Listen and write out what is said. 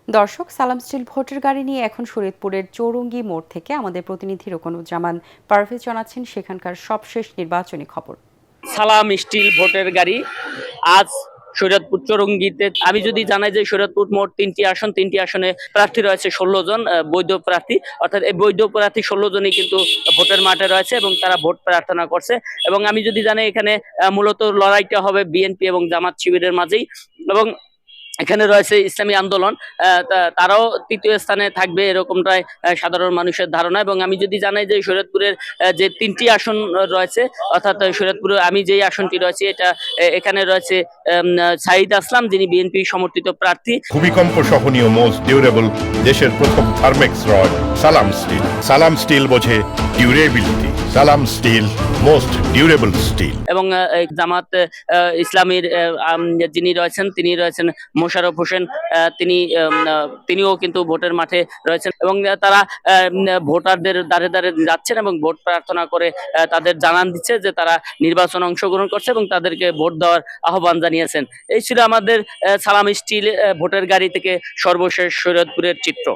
দর্শক, সালাম স্টিল ভোটের গাড়ি নিয়ে এখন শরীয়তপুরের চৌরঙ্গি মোড় থেকে আমাদের প্রতিনিধি রোকনুজ্জামান পারভেজ জানাচ্ছেন সেখানকার সবশেষ নির্বাচনী খবর। সালাম স্টিল ভোটের গাড়ি আজ শরীয়তপুর চৌরঙ্গিতে। আমি যদি জানাই যে শরীয়তপুর মোট তিনটি আসনে প্রার্থী রয়েছে 16 জন বৈধ প্রার্থী, অর্থাৎ এই বৈধ প্রার্থী 16 জনই কিন্তু ভোটের মাঠে রয়েছে এবং তারা ভোট প্রার্থনা করছে। এবং আমি যদি জানাই এখানে মূলত লড়াইটা হবে বিএনপি এবং জামাত শিবিরের মাঝেই। এবং এখানে রয়েছে ইসলামী আন্দোলন, তারাও তৃতীয় স্থানে থাকবে এরকমটাই সাধারণ মানুষের ধারণা। এবং আমি যদি জানাই যে শরীয়তপুরের যে 3টি আসন রয়েছে, অর্থাৎ শরীয়তপুরে আমি যেই আসনটি রয়েছে এখানে রয়েছে সাইদ আসলাম, যিনি বিএনপি সমর্থিত প্রার্থী। ভূমিকম্প সহনীয় মোস্ট ডিউরেবল দেশের প্রথম থার্মেক্স রড সালাম স্টিল। সালাম স্টিল বোঝে ডিউরেবিলিটি। সালাম স্টিল মোস্ট ডিউরেবল স্টিল। এবং জামাত ইসলামীর যিনি রয়েছেন তিনি রয়েছেন মোশাররফ হোসেন, তিনিও কিন্তু ভোটের মাঠে রয়েছেন এবং তারা ভোটারদের দ্বারে দ্বারে যাচ্ছেন এবং ভোট প্রার্থনা করে তাদের জানান দিচ্ছে যে তারা নির্বাচনে অংশগ্রহণ করছে এবং তাদেরকে ভোট দেওয়ার আহ্বান জানিয়েছেন। এই ছিল আমাদের সালাম স্টিল ভোটের গাড়ি থেকে সর্বশেষ শরীয়তপুরের চিত্র।